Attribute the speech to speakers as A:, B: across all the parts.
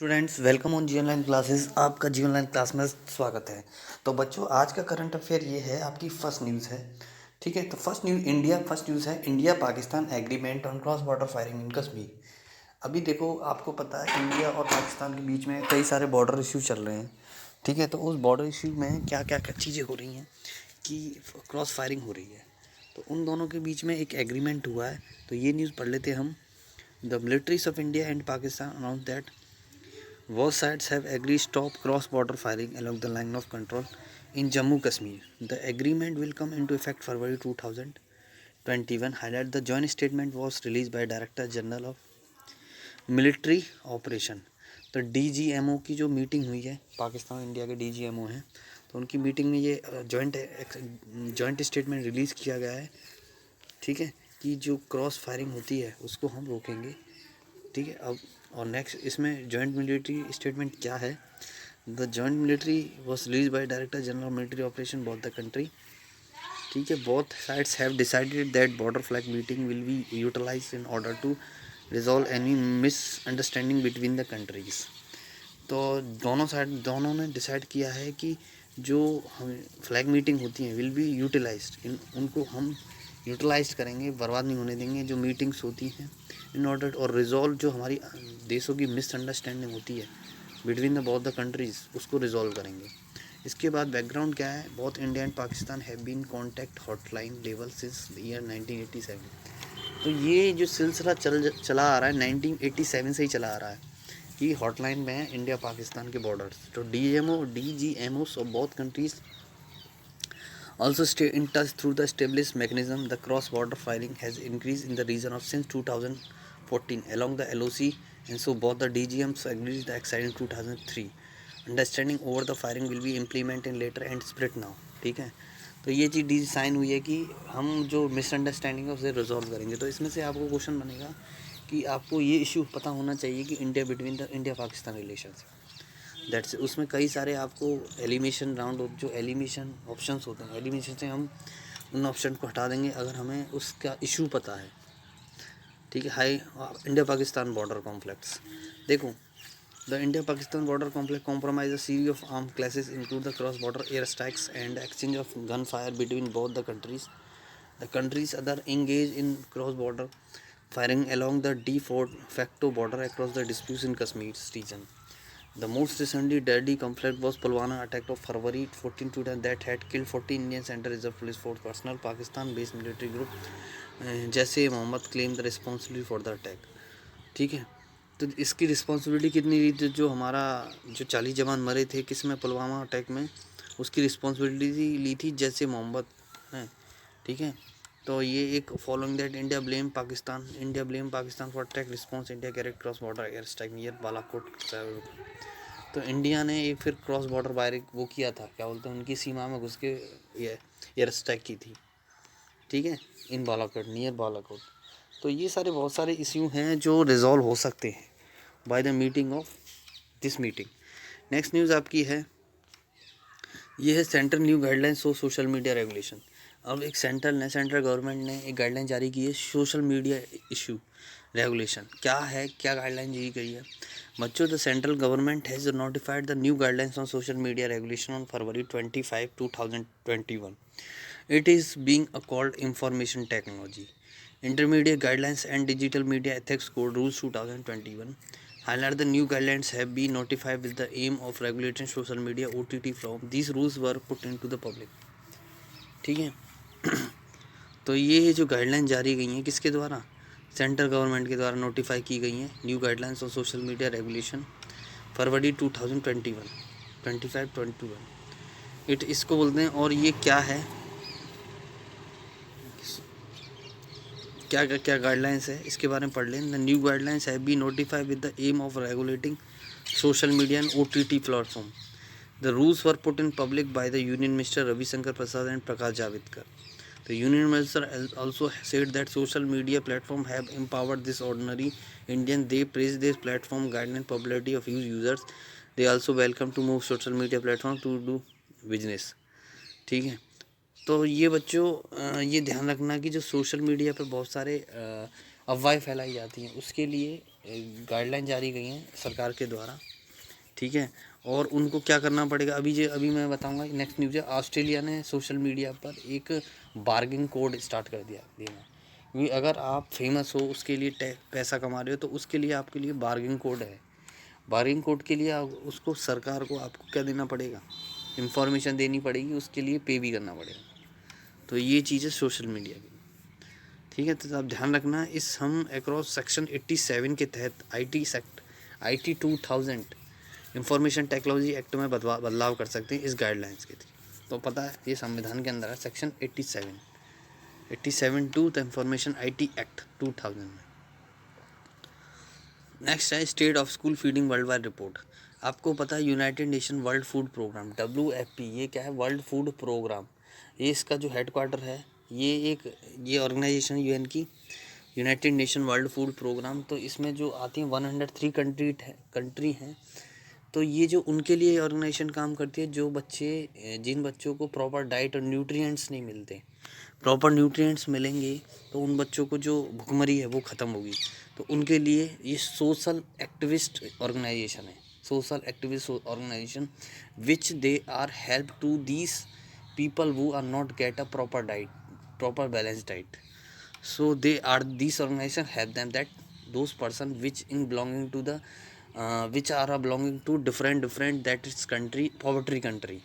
A: Students welcome on G online classes. आपका G online class में स्वागत है। तो बच्चों आज का करंट अफेयर ये है, आपकी फर्स्ट न्यूज़ है। ठीक है, तो फर्स्ट न्यूज़ है India Pakistan agreement on cross border firing in Kashmir. अभी देखो, आपको पता है इंडिया और पाकिस्तान के बीच में कई सारे बॉर्डर इशू चल रहे हैं। ठीक है, तो उस बॉर्डर इशू में क्या क्या क्या चीज़ें हो रही हैं कि क्रॉस फायरिंग हो रही है। तो उन दोनों के बीच में एक एग्रीमेंट हुआ है। तो ये न्यूज़ पढ़ लेते हम। The militaries of India and Pakistan announce that both sides have agreed stop cross-border firing along the line of control in Jammu Kashmir. The agreement will come into effect February 2021. Highlight the joint statement was released by Director General of Military Operation. तो DGMO की जो meeting हुई है, पाकिस्तान और India के DGMO हैं, तो उनकी मीटिंग में ये जॉइंट स्टेटमेंट रिलीज़ किया गया है। ठीक है, कि जो क्रॉस फायरिंग होती है उसको हम रोकेंगे। ठीक है, अब और नेक्स्ट इसमें जॉइंट मिलिट्री स्टेटमेंट क्या है। The joint military was release by director general military operation both the country. ठीक है, both sides have decided that border flag meeting will be utilize in order to resolve any misunderstanding between the countries. तो दोनों ने decide किया है कि जो हम फ्लैग मीटिंग होती हैं विल बी यूटिलाइज्ड, उनको हम यूटिलाइज करेंगे, बर्बाद नहीं होने देंगे जो मीटिंग्स होती हैं इन ऑर्डर, और रिजॉल्व जो हमारी देशों की मिसअंडरस्टैंडिंग होती है between the both the countries उसको रिजॉल्व करेंगे। इसके बाद बैकग्राउंड क्या है, both India and Pakistan have been contact hotline level since year 1987। तो ये जो सिलसिला चला आ रहा है 1987 से ही चला आ रहा है कि हॉटलाइन में है इंडिया पाकिस्तान के बॉर्डर्स। तो DGMOs of both countries also stay in touch through the established mechanism. The cross-border firing has increased in the region of since 2014 along the LOC, and so both the DGMs agreed the exciting in 2003. Understanding over the firing will be implemented later and split now. ठीक है, तो ये चीज़ D sign हुई है कि हम जो misunderstanding है उसे रिजॉल्व करेंगे। तो इसमें से आपको क्वेश्चन बनेगा कि आपको ये इशू पता होना चाहिए कि इंडिया पाकिस्तान रिलेशन दैट्स, उसमें कई सारे आपको एलिमिनेशन राउंड, जो एलिमिनेशन ऑप्शंस होते हैं, एलिमिनेशन से हम उन ऑप्शन को हटा देंगे अगर हमें उसका इशू पता है। ठीक है, high India Pakistan border complex देखो, the India Pakistan border complex compromise a series of arm clashes include the cross border air strikes and exchange of gun fire between both the countries. The countries other engage in cross border firing along the de facto border across the disputes in Kashmir region. The most recently deadly conflict was Pulwama attack of February 14 that had killed 40 Indian Central Reserve Police Force personnel. Pakistan-based military group जैसे Mohammad claimed the responsibility for the attack. ठीक है, तो इसकी responsibility कितनी ली थी, जो हमारा जो 40 जवान मरे थे किस में, पुलवामा अटैक में, उसकी रिस्पॉन्सिबिलिटी ली थी जैसे मोहम्मद हैं। ठीक है, तो ये एक following that India blame Pakistan for attack response, India correct cross border air strike near Balakot. तो इंडिया ने एक फिर क्रॉस बॉर्डर फायरिंग वो किया था, क्या बोलते हैं, उनकी सीमा में घुस के एयर स्ट्राइक की थी। ठीक है, इन बालाकोट, नियर बालाकोट। तो ये सारे बहुत सारे इश्यू हैं जो रिजॉल्व हो सकते हैं by the meeting of this meeting. Next news आपकी है, ये है central new guidelines of social media regulation. अब एक सेंट्रल गवर्नमेंट ने एक गाइडलाइन जारी की है सोशल मीडिया इशू रेगुलेशन। क्या है, क्या गाइडलाइन जारी करी है बच्चों, the central government has notified the new guidelines on social media regulation on February 25, 2021. It is being called Information Technology Intermediate Guidelines and Digital Media Ethics Code Rules 2021. Highlight the new guidelines have been notified with the aim of regulating social media OTT platform. These rules were put into the public. ठीक है, तो ये जो guideline जारी गई हैं किसके द्वारा, सेंट्रल गवर्नमेंट के द्वारा नोटिफाई की गई हैं। New guidelines on social media regulation February 2021 25-21 it इसको बोलते हैं। और ये क्या है, क्या गाइडलाइंस है, इसके बारे में पढ़ लें। The new guidelines have been notified with the aim of regulating social media and OTT platform. The rules were put in public by the union minister Ravishankar Prasad and Prakash Javadekar. The union minister also said that social media platforms have empowered this ordinary Indian. They praise this platform guideline popularity of users. They also welcome to move social media platform to do business. ठीक है, तो ये बच्चों ये ध्यान रखना कि जो सोशल मीडिया पर बहुत सारे अफवाहें फैलाई जाती हैं उसके लिए गाइडलाइन जारी गई हैं सरकार के द्वारा। ठीक है। और उनको क्या करना पड़ेगा, अभी मैं बताऊंगा। नेक्स्ट न्यूज़ है, ऑस्ट्रेलिया ने सोशल मीडिया पर एक बार्गिंग कोड स्टार्ट कर दिया देना, क्योंकि अगर आप फेमस हो, उसके लिए पैसा कमा रहे हो, तो उसके लिए आपके लिए बार्गिंग कोड है। बार्गिंग कोड के लिए उसको सरकार को आपको क्या देना पड़ेगा, इंफॉर्मेशन देनी पड़ेगी, उसके लिए पे भी करना पड़ेगा। तो ये चीज़ है सोशल मीडिया की, ठीक है। तो आप ध्यान रखना, इस हम अक्रॉस सेक्शन 87 के तहत IT 2000 इंफॉर्मेशन टेक्नोलॉजी एक्ट में बदलाव कर सकते हैं इस गाइडलाइंस के थ्रू। तो पता है ये संविधान के अंदर है, section 87 to the information IT act 2000 में। नेक्स्ट है state of school feeding world wide report. आपको पता है United Nation World Food Programme WFP, ये क्या है, वर्ल्ड फूड प्रोग्राम। ये इसका जो हेडक्वार्टर है, ये ऑर्गेनाइजेशन UN की, United Nation World Food Programme. तो इसमें जो आती हैं 103 कंट्री हैं। तो ये जो उनके लिए ऑर्गेनाइजेशन काम करती है, जिन बच्चों को प्रॉपर डाइट और न्यूट्रिएंट्स नहीं मिलते, प्रॉपर न्यूट्रिएंट्स मिलेंगे तो उन बच्चों को जो भुखमरी है वो ख़त्म होगी। तो उनके लिए ये सोशल एक्टिविस्ट ऑर्गेनाइजेशन है, which they are help to these people who are not get a proper balance diet. So these organization help them that those person which are belonging to different that is poverty country.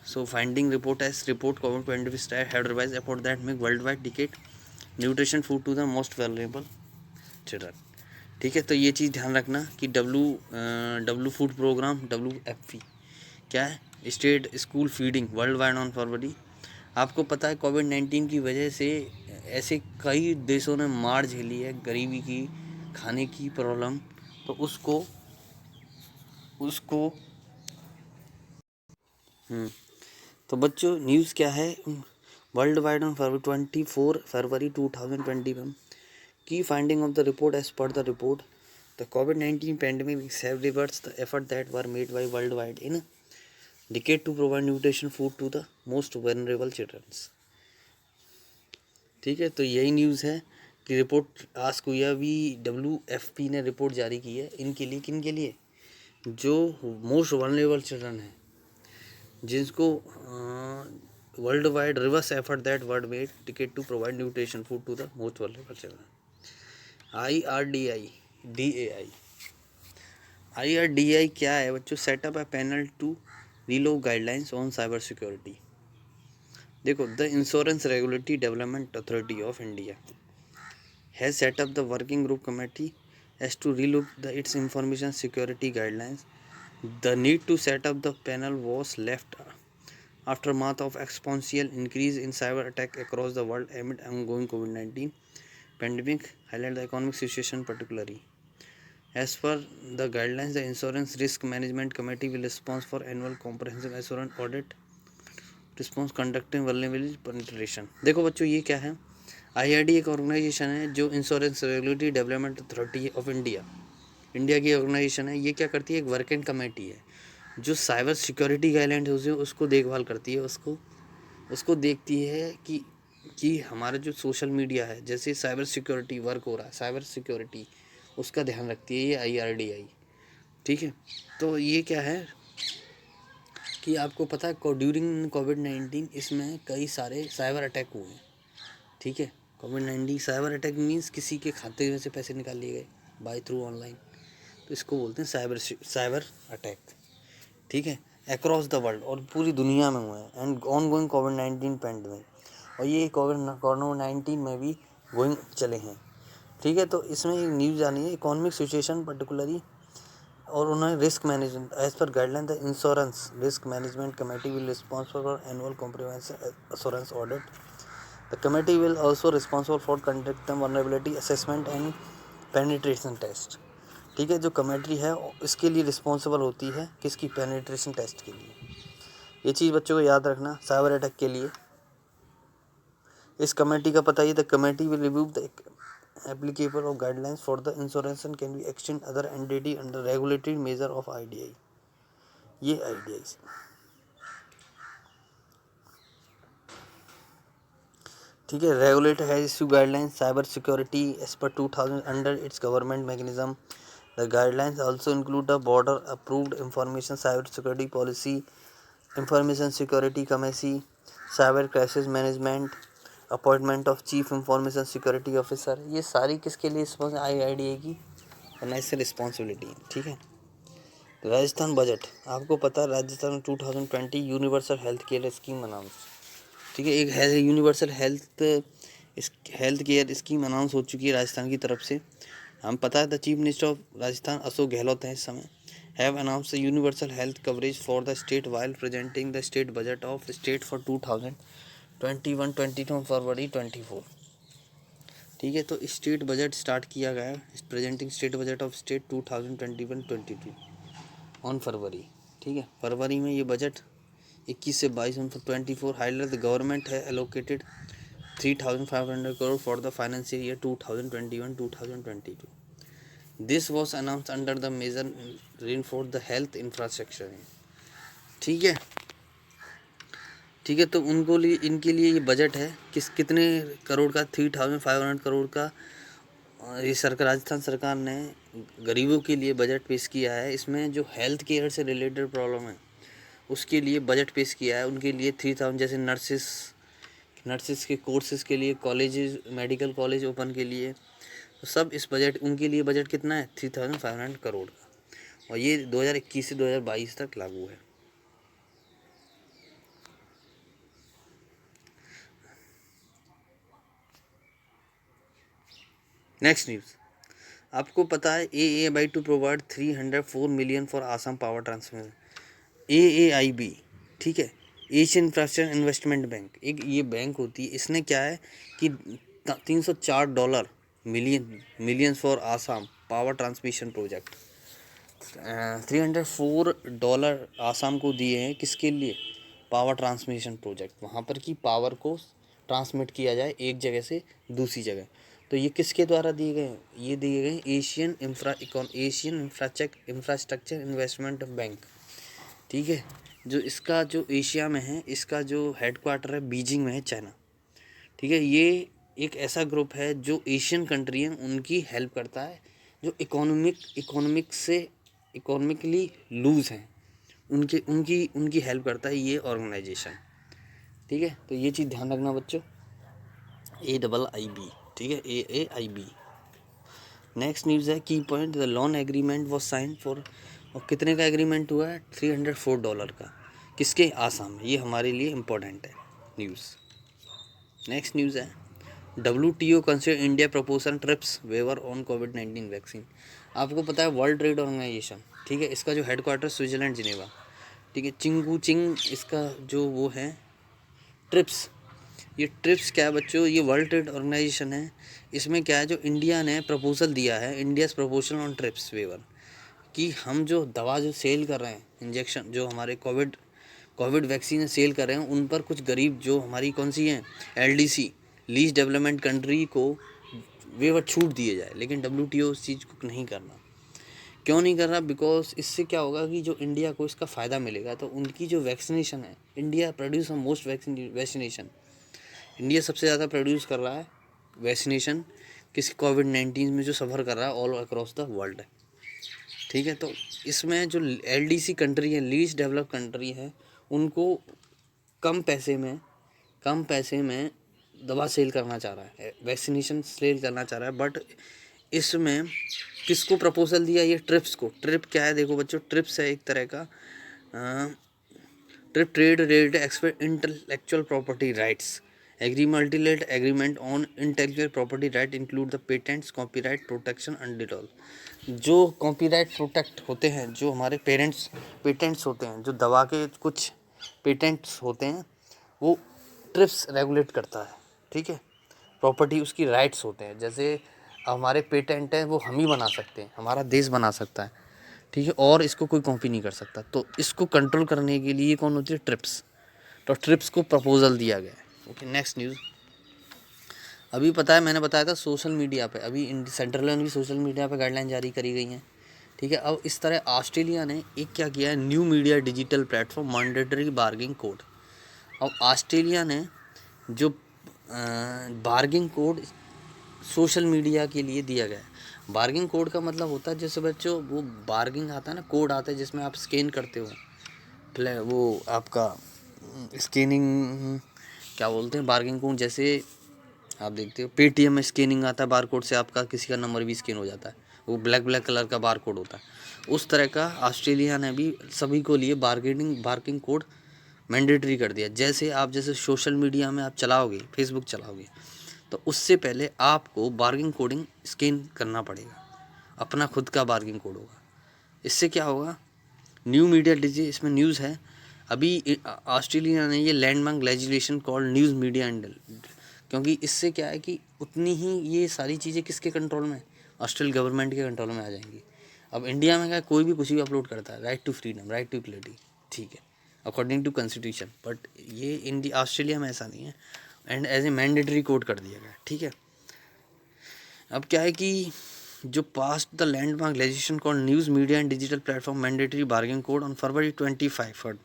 A: So finding report as report COVID-20 have revised about that make worldwide decade nutrition food to the most vulnerable children। ठीक है। तो ये चीज़ ध्यान रखना कि W food Programme WFP क्या है, state school feeding world wide on फरवरी। आपको पता है COVID-19 की वजह से ऐसे कई देशों ने मार झेली है, गरीबी की, खाने की प्रॉब्लम। तो उसको तो बच्चों न्यूज़ क्या है, वर्ल्ड वाइड ऑन फरवरी 24 फरवरी 2021 की finding of the report. As per the report the COVID-19 pandemic have reversed the effort that were made by worldwide in decade to provide nutrition food to the most vulnerable children। ठीक है। तो यही news है कि report ask हुई है, अभी WFP ने रिपोर्ट जारी की है इनके लिए, किन के लिए, जो मोस्ट वनरेबल चिल्ड्रन हैं, जिसको world wide reverse effort that world made ticket to provide nutrition food to the most vulnerable children. IRDI क्या है बच्चों, सेटअप है panel to relook guidelines on cyber security. देखो, the Insurance Regulatory Development Authority of India has set up the working group committee as to relook the its information security guidelines. The need to set up the panel was left aftermath of exponential increase in cyber attack across the world amid ongoing COVID-19 pandemic highlight the economic situation particularly. As per the guidelines, the Insurance Risk Management Committee will respond for annual comprehensive assurance audit response conducting vulnerability penetration। देखो बच्चों, ये क्या है, IRD एक organisation है जो insurance Regulatory Development Authority of India की organisation है। ये क्या करती है, एक वर्किंग कमेटी है जो साइबर सिक्योरिटी गाइडलाइंस है उसको देखभाल करती है, उसको देखती है कि हमारा जो सोशल मीडिया है, जैसे साइबर सिक्योरिटी वर्क हो रहा है, साइबर सिक्योरिटी उसका ध्यान रखती है ये IRDI। ठीक है। तो ये क्या है कि आपको पता है ड्यूरिंग COVID-19 इसमें कई सारे साइबर अटैक हुए हैं। ठीक है। COVID-19 साइबर अटैक मीन्स किसी के खाते में से पैसे निकाल लिए गए बाय थ्रू ऑनलाइन, तो इसको बोलते हैं साइबर अटैक। ठीक है। अक्रॉस द वर्ल्ड और पूरी दुनिया में हुआ है and on going COVID-19 pandemic, और ये COVID-19 में भी गोइंग चले हैं। ठीक है। तो इसमें एक न्यूज़ आनी है, इकोनॉमिक सिचुएशन पर्टिकुलरली, और उन्होंने risk management as per guideline the insurance risk management committee will responsible for annual comprehensive assurance audit. The committee will also responsible for conducting vulnerability assessment and penetration test. ठीक है। जो committee है इसके लिए responsible होती है, किसकी, penetration test के लिए। ये चीज़ बच्चों को याद रखना साइबर अटैक के लिए। इस कमेटी का पता ही, the committee will review the applicable of guidelines for the insurance and can be extend other entity under regulatory measure of IRDI। ये IRDI से। ठीक है। Regulator has issue guidelines cyber security as per 2000 under its government mechanism. The guidelines also include the border approved information cyber security policy, information security committee, cyber crisis management, appointment of chief information security officer. ये सारी किसके लिए IIDA की national responsibility है, ठीक है। Rajasthan budget, आपको पता है राजस्थान में 2020 universal health care scheme announce, ठीक है। एक है universal health care scheme announce हो चुकी है राजस्थान की तरफ से। हम पता है the chief minister of Rajasthan Ashok Gehlot हैं इस समय, have announced universal health coverage for the state while presenting the state budget of state for 2021-22 फरवरी 24, ठीक है। तो स्टेट बजट स्टार्ट किया गया है, presenting state budget of state 2021-22 on February, ठीक है। फरवरी में ये बजट 21 से 22 ऑन 24 हाईलाइट द गवर्नमेंट है allocated 3,500 crore for the financial year 2021-2022। This was announce under the major reinforce the health infrastructure, ठीक है, ठीक है। तो उनको लिए इनके लिए ये बजट है कितने करोड़ का, 3,500 करोड़ का। ये सरकार, राजस्थान सरकार ने गरीबों के लिए बजट पेश किया है। इसमें जो हेल्थ केयर से रिलेटेड प्रॉब्लम है उसके लिए बजट पेश किया है। उनके लिए 3,000 जैसे नर्सिस के कोर्सेज़ के लिए, कॉलेजेस, मेडिकल कॉलेज ओपन के लिए, तो सब इस बजट, उनके लिए बजट कितना है 3,500 करोड़ का, और ये 2021 से 2022 तक लागू है। नेक्स्ट न्यूज़, आपको पता है AAIB to provide 304 million for Assam power transmission. AAIB, ठीक है, एशियन इंफ्रास्ट्रक्चर इन्वेस्टमेंट बैंक, एक ये बैंक होती है। इसने क्या है कि $304 million for Assam power transmission project, $304 Assam को दिए हैं, किसके लिए, पावर ट्रांसमिशन प्रोजेक्ट, वहाँ पर कि पावर को ट्रांसमिट किया जाए एक जगह से दूसरी जगह। तो ये किसके द्वारा दिए गए हैं, ये दिए गए एशियन इंफ्रास्ट्रक्चर इन्वेस्टमेंट बैंक, ठीक है। जो इसका जो एशिया में है, इसका जो हेडक्वार्टर है बीजिंग में है, चाइना, ठीक है। ये एक ऐसा ग्रुप है जो एशियन कंट्री हैं उनकी हेल्प करता है, जो इकोनॉमिकली लूज हैं, उनकी हेल्प करता है ये ऑर्गेनाइजेशन, ठीक है। तो ये चीज़ ध्यान रखना बच्चों, AIIB, ठीक है, AAIB। नेक्स्ट न्यूज़ है key point, the loan agreement was sign for, और कितने का एग्रीमेंट हुआ है, $304 का, किसके, आसाम में। ये हमारे लिए इम्पोर्टेंट है न्यूज़। नेक्स्ट न्यूज़ है WTO consider India proposal TRIPS waiver on COVID-19 vaccine. आपको पता है वर्ल्ड ट्रेड ऑर्गेनाइजेशन, ठीक है, इसका जो हेडक्वार्टर स्विट्जरलैंड जिनेवा, ठीक है, चिंग इसका जो वो है ट्रिप्स। ये ट्रिप्स क्या है बच्चों, ये वर्ल्ड ट्रेड ऑर्गेनाइजेशन है। इसमें क्या है, जो इंडिया ने प्रपोजल दिया है, India's proposal on TRIPS waiver, कि हम जो दवा जो सेल कर रहे हैं, इंजेक्शन जो हमारे कोविड वैक्सीन सेल कर रहे हैं, उन पर कुछ गरीब जो हमारी कौन सी हैं, LDC, लीस्ट डेवलपमेंट कंट्री को वेवर छूट दिए जाए। लेकिन WTO उस चीज़ को नहीं कर रहा। क्यों नहीं कर रहा, बिकॉज इससे क्या होगा कि जो इंडिया को इसका फ़ायदा मिलेगा, तो उनकी जो वैक्सीनेशन है, India produce most vaccination, India सबसे ज़्यादा प्रोड्यूस कर रहा है वैक्सीनेशन किस COVID-19 में जो सफ़र कर रहा है ऑल अक्रॉस द वर्ल्ड है, ठीक है। तो इसमें जो LDC कंट्री है, लीस्ट डेवलप कंट्री है, उनको कम पैसे में दवा सेल करना चाह रहा है, वैक्सीनेशन सेल करना चाह रहा है। बट इसमें किसको प्रपोजल दिया, ये ट्रिप्स को। ट्रिप क्या है, देखो बच्चों, ट्रिप्स है एक तरह का trip trade rate expect intellectual property rights multilateral agreement on intellectual property right include the patents, copyright protection and all. जो कॉपीराइट प्रोटेक्ट होते हैं, जो हमारे पेटेंट्स होते हैं, जो दवा के कुछ पेटेंट्स होते हैं, वो ट्रिप्स रेगुलेट करता है, ठीक है। प्रॉपर्टी उसकी राइट्स होते हैं, जैसे हमारे पेटेंट है वो हम ही बना सकते हैं, हमारा देश बना सकता है, ठीक है, और इसको कोई कॉपी नहीं कर सकता। तो इसको कंट्रोल करने के लिए कौन होती है, ट्रिप्स। तो ट्रिप्स को प्रपोजल दिया गया है। ओके, नेक्स्ट न्यूज़, अभी पता है मैंने बताया था सोशल मीडिया पे, अभी सेंट्रल ने भी सोशल मीडिया पे गाइडलाइन जारी करी गई हैं, ठीक है। अब इस तरह ऑस्ट्रेलिया ने एक क्या किया है, new media digital platform mandatory barging code. अब ऑस्ट्रेलिया ने जो बार्गिंग कोड सोशल मीडिया के लिए दिया गया है। बार्गिंग कोड का मतलब होता है जैसे बच्चों वो बार्गिंग आता है ना, कोड आता है जिसमें आप स्कैन करते हो, वो आपका स्कैनिंग क्या बोलते हैं, बार्गिंग कोड। जैसे आप देखते हो पेटीएम में स्कैनिंग आता है बार कोड से, आपका किसी का नंबर भी स्कैन हो जाता है, वो ब्लैक ब्लैक कलर का बार कोड होता है। उस तरह का ऑस्ट्रेलिया ने भी सभी को लिए बार्गिंग कोड मैंडेटरी कर दिया। जैसे सोशल मीडिया में आप चलाओगे, फेसबुक चलाओगे, तो उससे पहले आपको बार्गिंग कोडिंग स्कैन करना पड़ेगा, अपना खुद का बार्गिंग कोड होगा। इससे क्या होगा, न्यू मीडिया डिजी इसमें न्यूज़ है। अभी ऑस्ट्रेलिया ने ये landmark legislation called news media and, क्योंकि इससे क्या है कि उतनी ही ये सारी चीज़ें किसके कंट्रोल में, ऑस्ट्रेलियन गवर्नमेंट के कंट्रोल में आ जाएंगी। अब इंडिया में क्या, कोई भी कुछ भी अपलोड करता है, right to freedom, right to equality, ठीक है, अकॉर्डिंग टू कॉन्स्टिट्यूशन, बट ये इंडिया ऑस्ट्रेलिया में ऐसा नहीं है, and as a mandatory code कर दिया गया, ठीक है। अब क्या है कि जो पास the landmark legislation called news media and digital platform mandatory bargaining code on February 25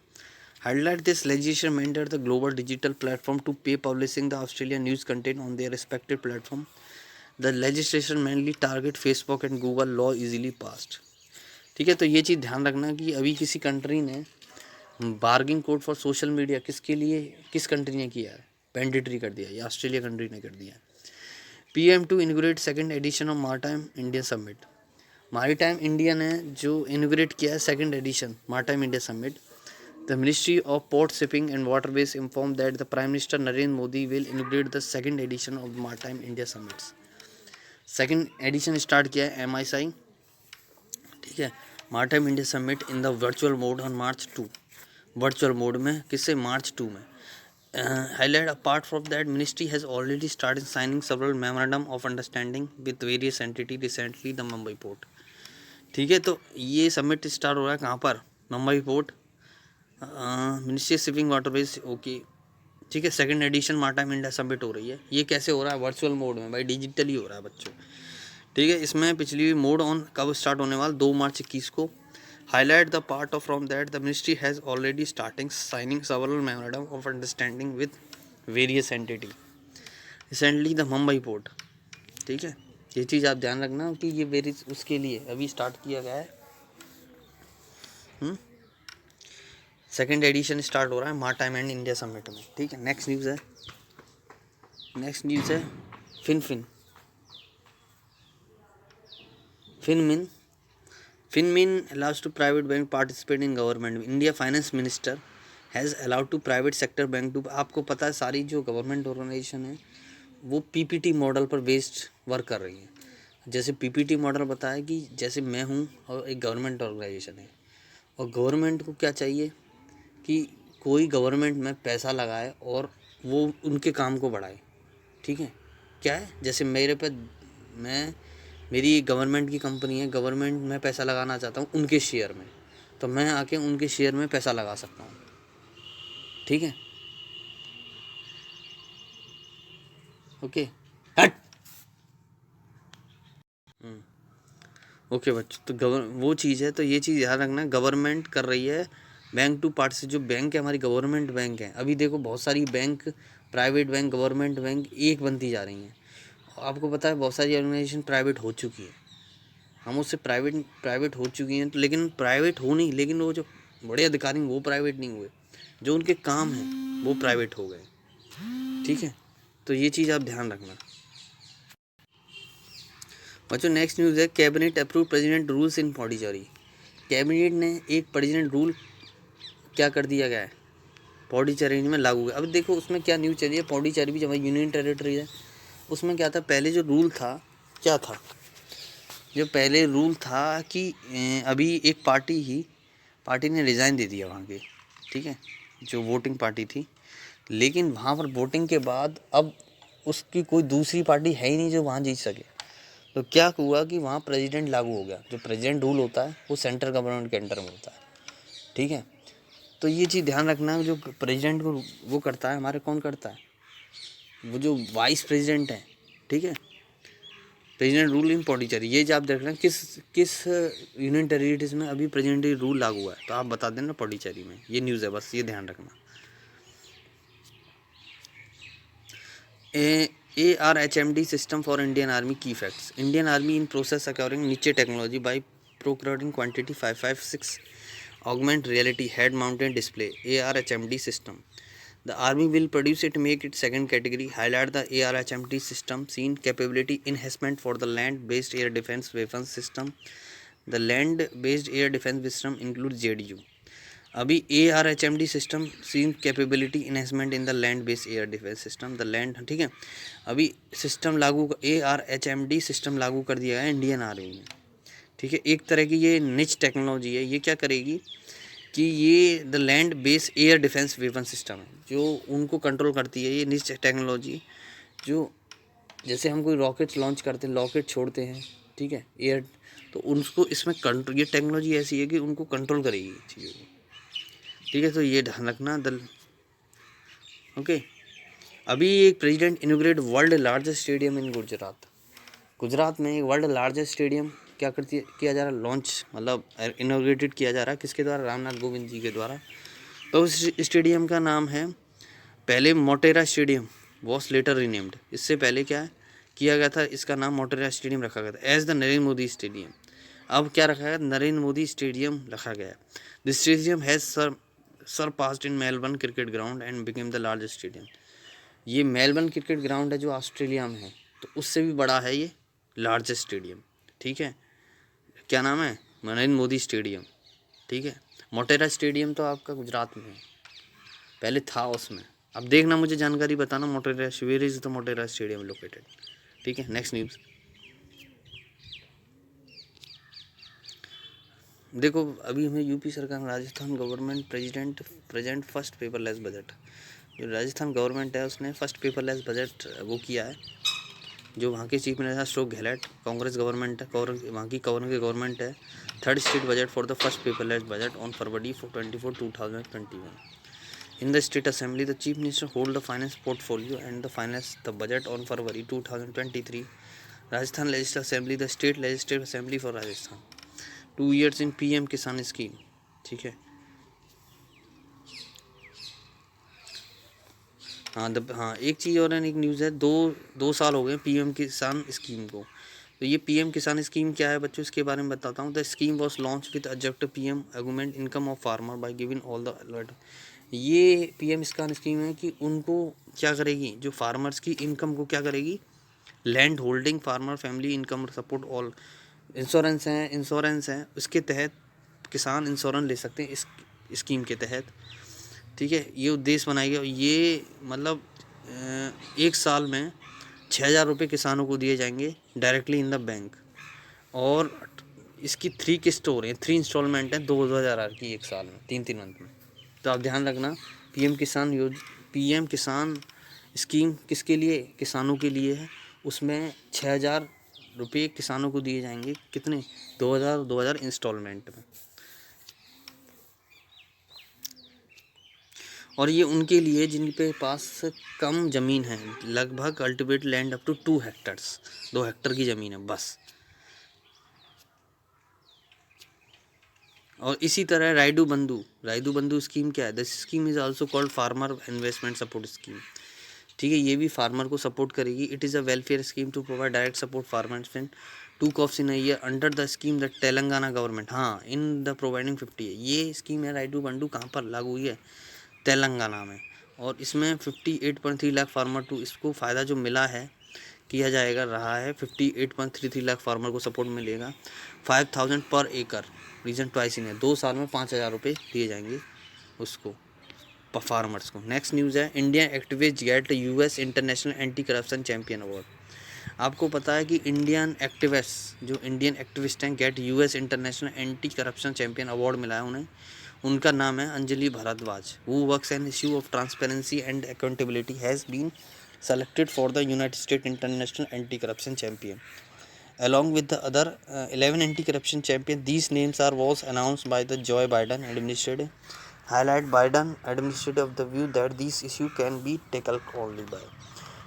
A: highlight this legislation mandated the global digital platform to pay publishing the Australian news content on their respective platform. The legislation mainly target Facebook and Google law easily passed. ठीक है, तो ये चीज़ ध्यान रखना कि अभी किसी country ने barging code for social media किसके लिए, किस कंट्री ने किया है, मैंडेटरी कर दिया, या ऑस्ट्रेलिया कंट्री ने कर दिया है। PM to inaugurate second edition of Maritime India Summit. Maritime India ने जो इनोग्रेट किया है second edition Maritime India Summit, the Ministry of Port Shipping and Waterways informed that the Prime Minister Narendra Modi will inaugurate the second edition of Maritime India Summits. Second edition start किया है MISI, ठीक है, Maritime India Summit in the virtual mode on March 2, virtual mode में, किससे, March 2 में। Highlight apart from that ministry has already started signing several memorandum of understanding with various entity recently the Mumbai port. ठीक है, तो ये summit start हो रहा है कहाँ पर, Mumbai port, ministry shipping waterways, okay, ठीक है। सेकंड एडिशन मार्टाइम इंडिया समिट हो रही है, ये कैसे हो रहा है, वर्चुअल मोड में भाई, डिजिटली हो रहा है बच्चों, ठीक है। इसमें पिछली मोड ऑन कब स्टार्ट होने वाला, 2 मार्च 2021 को। Highlight the part of from that the ministry has already starting signing several memorandum of understanding with various entity recently the Mumbai port, ठीक है। ये चीज़ आप ध्यान रखना कि ये वेरियस उसके लिए अभी स्टार्ट किया गया है। सेकेंड एडिशन स्टार्ट हो रहा है मारटाइम एंड इंडिया समिट में, ठीक है। नेक्स्ट न्यूज़ है FinMin allows to private bank participate in government. India finance minister has allowed to private sector bank to, आपको पता है सारी जो गवर्नमेंट ऑर्गेनाइजेशन है वो PPT मॉडल पर बेस्ड वर्क कर रही है। जैसे PPT मॉडल बताया कि जैसे मैं हूँ और एक गवर्नमेंट ऑर्गेनाइजेशन है, और गवर्नमेंट को क्या चाहिए कि कोई गवर्नमेंट में पैसा लगाए और वो उनके काम को बढ़ाए, ठीक है। क्या है, जैसे मेरी गवर्नमेंट की कंपनी है, गवर्नमेंट में पैसा लगाना चाहता हूँ उनके शेयर में, तो मैं आके उनके शेयर में पैसा लगा सकता हूँ, ठीक है, ओके। हट, ओके बच्चों, तो वो चीज़ है, तो ये चीज़ याद रखना, गवर्नमेंट कर रही है बैंक टू पार्ट से, जो बैंक है हमारी गवर्नमेंट बैंक है। अभी देखो बहुत सारी bank, private bank, government bank एक बनती जा रही हैं। आपको पता है बहुत सारी ऑर्गेनाइजेशन प्राइवेट हो चुकी है, हम उससे प्राइवेट हो चुकी हैं, तो लेकिन प्राइवेट हो नहीं, लेकिन वो जो बड़े अधिकारी वो प्राइवेट नहीं हुए, जो उनके काम हैं वो प्राइवेट हो गए, ठीक है। तो ये चीज़ आप ध्यान रखना बच्चों। नेक्स्ट न्यूज़ है cabinet approve president rules in Pondicherry. Cabinet ने एक प्रेसिडेंट रूल क्या कर दिया गया है, पौडीचेरी में लागू है। अब देखो उसमें क्या न्यूज़ चली है, पौडीचेरी भी जब यूनियन टेरिटरी है, उसमें क्या था, पहले जो रूल था क्या था, जो पहले रूल था कि अभी एक पार्टी ने रिज़ाइन दे दिया वहाँ के, ठीक है, जो वोटिंग पार्टी थी, लेकिन वहाँ पर वोटिंग के बाद अब उसकी कोई दूसरी पार्टी है ही नहीं जो वहाँ जीत सके। तो क्या हुआ कि वहाँ प्रेसिडेंट लागू हो गया, जो प्रेसिडेंट रूल होता है वो सेंट्रल गवर्नमेंट के अंडर में होता है, ठीक है। तो ये चीज़ ध्यान रखना, जो प्रेसिडेंट को वो करता है हमारे, कौन करता है, वो जो वाइस प्रेसिडेंट है, ठीक है। प्रेसिडेंट रूल इन पौडीचेरी, ये जो आप देख रहे हैं किस यूनियन टेरिटरीज में अभी प्रेसिडेंट रूल लागू हुआ है, तो आप बता देना पौडीचेरी में। ये न्यूज़ है, बस ये ध्यान रखना। ARHMD system for Indian Army key facts. Indian Army in process acquiring niche technology by procuring quantity 556 augmented reality head mounted display ARHMD system. The Army will produce it, make it second category, highlight the ARHMD system, seen capability enhancement for the land-based air defense weapons system. The land-based air defense system includes JDU. अभी ARHMD system seen capability enhancement in the land based air defence system the land, ठीक है। अभी system लागू ARHMD system लागू कर दिया है Indian army में, ठीक है। एक तरह की ये निच टेक्नोलॉजी है। ये क्या करेगी कि ये the land based air defence weapon system है जो उनको कंट्रोल करती है। ये निच टेक्नोलॉजी जो जैसे हम कोई रॉकेट लॉन्च करते हैं, रॉकेट छोड़ते हैं, ठीक है, एयर, तो उनको इसमें कंट्रोल, ये टेक्नोलॉजी ऐसी है कि उनको कंट्रोल करेगी चीज़ों को, ठीक है। तो ये ध्यान रखना दल, ओके। अभी एक प्रेसिडेंट इनोग्रेट वर्ल्ड लार्जेस्ट स्टेडियम इन गुजरात में एक वर्ल्ड लार्जेस्ट स्टेडियम क्या किया जा रहा है, लॉन्च, मतलब इनोग्रेटेड किया जा रहा है। किसके द्वारा? रामनाथ कोविंद जी के द्वारा। तो उस स्टेडियम का नाम है, पहले Motera stadium was later renamed. इससे पहले क्या किया गया था, इसका नाम मोटेरा स्टेडियम रखा गया था as the Narendra Modi stadium. अब क्या रखा गया? नरेंद्र मोदी स्टेडियम रखा गया। The stadium has surpassed in Melbourne Cricket Ground and became the largest stadium. ये मेलबर्न क्रिकेट ग्राउंड है जो ऑस्ट्रेलिया में है, तो उससे भी बड़ा है ये लार्जेस्ट स्टेडियम, ठीक है। क्या नाम है? नरेंद्र मोदी स्टेडियम, ठीक है। मोटेरा स्टेडियम तो आपका गुजरात में है, पहले था उसमें। अब देखना, मुझे जानकारी बताना, Motera where is the Motera stadium located, ठीक है। नेक्स्ट न्यूज़ देखो। अभी हमें यूपी सरकार, Rajasthan government present first paperless budget. जो राजस्थान गवर्नमेंट है उसने फर्स्ट पेपरलेस बजट वो किया है। जो वहाँ के chief minister Ashok Gehlot, Congress government है, वहाँ की गवर्नमेंट है। Third state budget for the first paperless budget on February 24, 2021 in the state assembly. The chief minister hold the finance portfolio and the finance the budget on February 2023। Rajasthan legislative assembly, the state legislative assembly for Rajasthan. 2 years in PM किसान scheme, ठीक है। हाँ एक चीज़ और है, एक news है, दो साल हो गए PM किसान स्कीम को। तो ये PM किसान स्कीम क्या है बच्चों, इसके बारे में बताता हूँ। The scheme was launch with objective PM augment income of farmer by giving all the alert. ये PM किसान स्कीम है कि उनको क्या करेगी, जो फार्मर्स की इनकम को क्या करेगी, land holding farmer family income support all. Insurance है उसके तहत किसान इंश्योरेंस ले सकते हैं इस स्कीम के तहत, ठीक है। ये उद्देश्य बनाया गया। ये मतलब 1 साल में 6,000 रुपये किसानों को दिए जाएंगे डायरेक्टली इन द बैंक। और इसकी 3 किस्त हो रही हैं, 3 इंस्टॉलमेंट हैं 2,000 की एक साल में, 3 मंथ में। तो आप ध्यान रखना, PM किसान स्कीम किसके लिए? किसानों के लिए है। उसमें 6,000 रुपये किसानों को दिए जाएंगे, कितने? 2,000 इंस्टॉलमेंट में। और ये उनके लिए जिनके पास कम ज़मीन है, लगभग cultivate land up to 2 hectares, 2 hectare की ज़मीन है बस। और इसी तरह राइडू बंधु स्कीम क्या है? The scheme is also called farmer investment support scheme, ठीक है। ये भी फार्मर को सपोर्ट करेगी। It is a welfare scheme to provide direct support farmers in 2 crops in a year under the scheme the Telangana government. हाँ, in the providing 50 है। ये scheme है राइडू बंधु, कहाँ पर लागू हुई है? तेलंगाना में। और इसमें 58.3 लाख फार्मर टू, इसको फ़ायदा जो मिला है किया जाएगा रहा है, 58.33 लाख फार्मर को सपोर्ट मिलेगा। 5,000 पर एकड़ रीजन ट्वाइस इन है। 2 साल में 5,000 रुपये दिए जाएंगे उसको, फार्मर्स को। नेक्स्ट न्यूज़ है, Indian activist get US international anti corruption champion award. आपको पता है कि इंडियन एक्टिविस्ट हैं, get US international anti corruption champion award मिला है उन्हें। उनका नाम है Anjali Bhardwaj. Who works an issue of transparency and accountability has been selected for the United States International Anti-Corruption Champion. Along with the other 11 anti-corruption champions, these names was announced by the Joe Biden administration. Highlight Biden administration of the view that these issue can be tackled only by,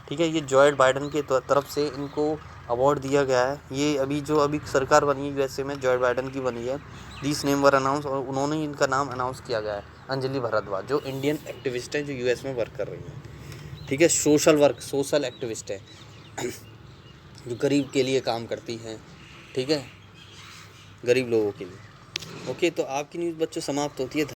A: ठीक है। ये Joe Biden के तरफ से इनको award दिया गया है। ये अभी सरकार बनी है USA में, जॉय बाइडन की बनी है। दिस नेम वर अनाउंस, और उन्होंने इनका नाम अनाउंस किया गया है, अंजलि भारद्वाज, जो इंडियन एक्टिविस्ट हैं जो US में वर्क कर रही हैं, ठीक है, सोशल वर्क, सोशल एक्टिविस्ट है जो गरीब के लिए काम करती हैं, ठीक है, गरीब लोगों के लिए। ओके, तो आपकी न्यूज़ बच्चों समाप्त होती है।